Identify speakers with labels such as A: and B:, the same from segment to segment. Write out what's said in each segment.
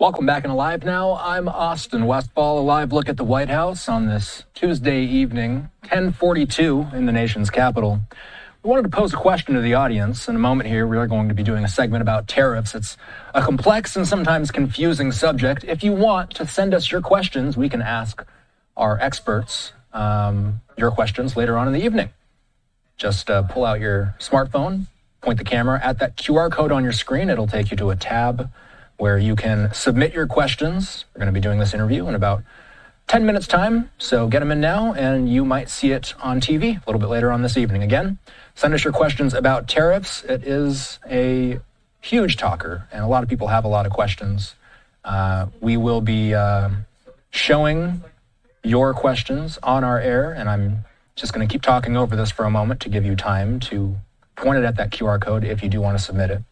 A: Welcome back in Live Now. I'm Austin Westfall, a live look at the White House on this Tuesday evening, 10:42 in the nation's capital. We wanted to pose a question to the audience. In a moment here, we are going to be doing a segment about tariffs. It's a complex and sometimes confusing subject. If you want to send us your questions, we can ask our experts your questions later on in the evening. Just pull out your smartphone, point the camera at that QR code on your screen. It'll take you to a tab where you can submit your questions. We're going to be doing this interview in about 10 minutes time, so get them in now, and you might see it on TV a little bit later on this evening. Again, send us your questions about tariffs. It is a huge talker, and a lot of people have a lot of questions. We will be showing your questions on our air, and I'm just going to keep talking over this for a moment to give you time to point it at that QR code if you do want to submit it.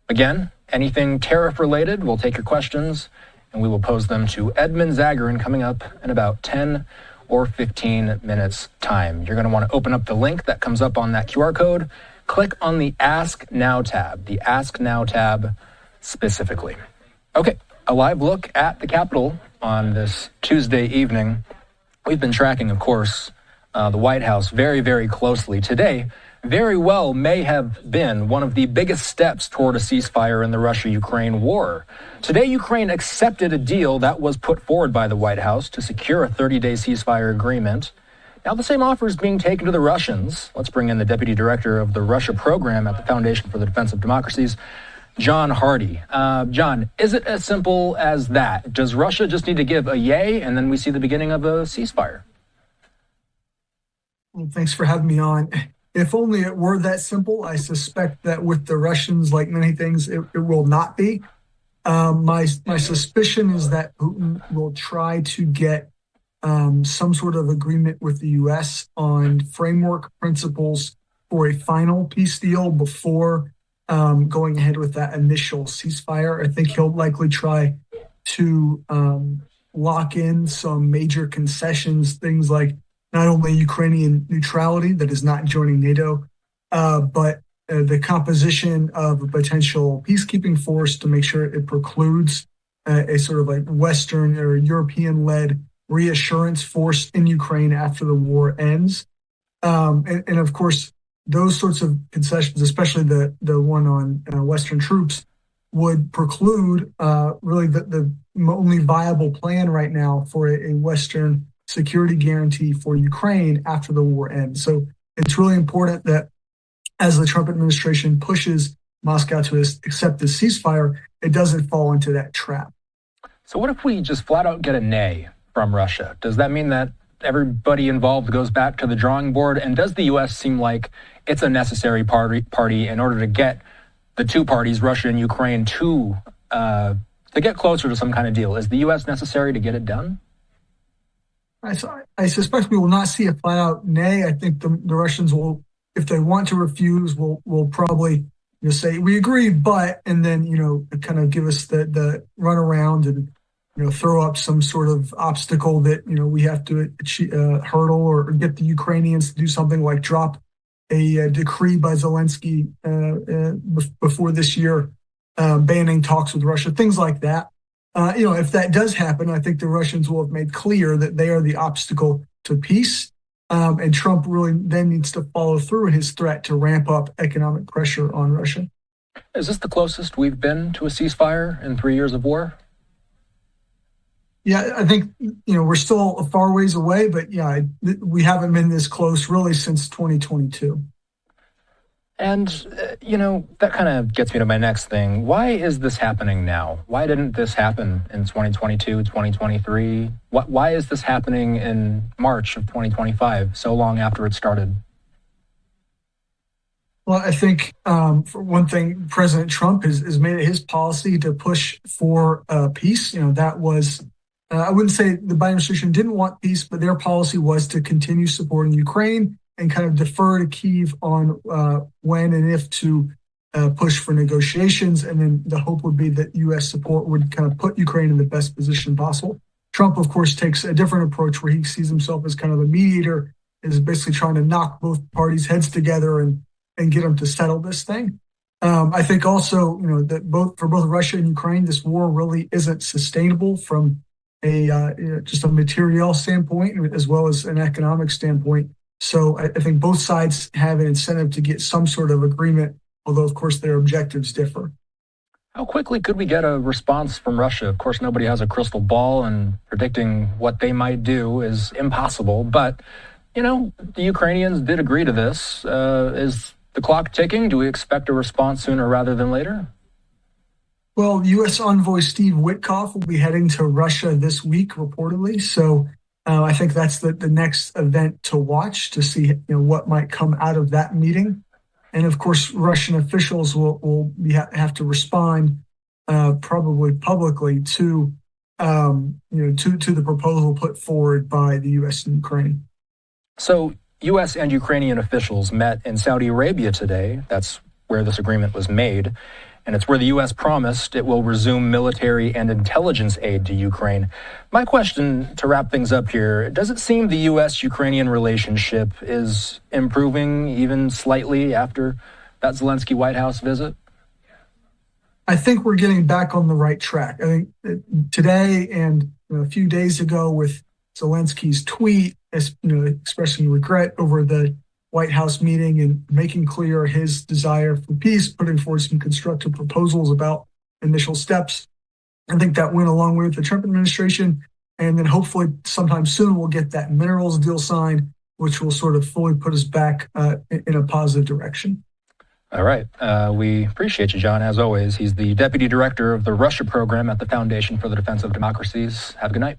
A: Again, anything tariff related, we'll take your questions and we will pose them to Edmund Zagarin coming up in about 10 or 15 minutes time. You're going to want to open up the link that comes up on that QR code. Click on the Ask Now tab, specifically. Okay, a live look at the Capitol on this Tuesday evening. We've been tracking, of course, the White House very, very closely. Today very well may have been one of the biggest steps toward a ceasefire in the Russia-Ukraine war. Today, Ukraine accepted a deal that was put forward by the White House to secure a 30-day ceasefire agreement. Now, the same offer is being taken to the Russians. Let's bring in the Deputy Director of the Russia Program at the Foundation for the Defense of Democracies, John Hardie. John, is it as simple as that? Does Russia just need to give a yay, and then we see the beginning of a ceasefire?
B: Well, thanks for having me on. If only it were that simple. I suspect that with the Russians, like many things, it will not be. My suspicion is that Putin will try to get some sort of agreement with the U.S. on framework principles for a final peace deal before going ahead with that initial ceasefire. I think he'll likely try to lock in some major concessions, things like not only Ukrainian neutrality, that is not joining NATO, but the composition of a potential peacekeeping force to make sure it precludes a sort of like Western or European-led reassurance force in Ukraine after the war ends. And of course, those sorts of concessions, especially the one on Western troops, would preclude really the only viable plan right now for a Western security guarantee for Ukraine after the war ends. So it's really important that as the Trump administration pushes Moscow to accept the ceasefire, it doesn't fall into that trap.
A: So what if we just flat out get a nay from Russia? Does that mean that everybody involved goes back to the drawing board? And does the U.S. seem like it's a necessary party in order to get the two parties, Russia and Ukraine, to get closer to some kind of deal? Is the U.S. necessary to get it done?
B: I suspect we will not see a flat-out nay. I think the Russians will, if they want to refuse, will probably say, we agree, but, and then, kind of give us the runaround and, throw up some sort of obstacle that, we have to hurdle or get the Ukrainians to do something like drop a decree by Zelensky before this year banning talks with Russia, things like that. If that does happen, I think the Russians will have made clear that they are the obstacle to peace. And Trump really then needs to follow through his threat to ramp up economic pressure on Russia.
A: Is this the closest we've been to a ceasefire in 3 years of war?
B: Yeah, I think, we're still a far ways away, but yeah, we haven't been this close really since 2022.
A: And, that kind of gets me to my next thing. Why is this happening now? Why didn't this happen in 2022, 2023? Why is this happening in March of 2025, so long after it started?
B: Well, I think, for one thing, President Trump has made it his policy to push for peace. That was, I wouldn't say the Biden administration didn't want peace, but their policy was to continue supporting Ukraine and kind of defer to Kyiv on when and if to push for negotiations. And then the hope would be that U.S. support would kind of put Ukraine in the best position possible. Trump, of course, takes a different approach where he sees himself as kind of a mediator, is basically trying to knock both parties' heads together and get them to settle this thing. I think also, that for both Russia and Ukraine, this war really isn't sustainable from a just a material standpoint as well as an economic standpoint. So I think both sides have an incentive to get some sort of agreement, although of course their objectives differ.
A: How quickly could we get a response from Russia? Of course, nobody has a crystal ball, and predicting what they might do is impossible. But, the Ukrainians did agree to this. Is the clock ticking? Do we expect a response sooner rather than later?
B: Well, U.S. Envoy Steve Witkoff will be heading to Russia this week, reportedly. So I think that's the next event to watch to see what might come out of that meeting. And of course, Russian officials will have to respond probably publicly to the proposal put forward by the U.S. and Ukraine.
A: So U.S. and Ukrainian officials met in Saudi Arabia today. That's where this agreement was made. And it's where the U.S. promised it will resume military and intelligence aid to Ukraine. My question to wrap things up here, does it seem the U.S.-Ukrainian relationship is improving even slightly after that Zelensky White House visit?
B: I think we're getting back on the right track. I think today and a few days ago with Zelensky's tweet, expressing regret over the White House meeting and making clear his desire for peace, putting forward some constructive proposals about initial steps. I think that went a long way with the Trump administration. And then hopefully sometime soon we'll get that minerals deal signed, which will sort of fully put us back in a positive direction.
A: All right. We appreciate you, John, as always. He's the Deputy Director of the Russia Program at the Foundation for the Defense of Democracies. Have a good night.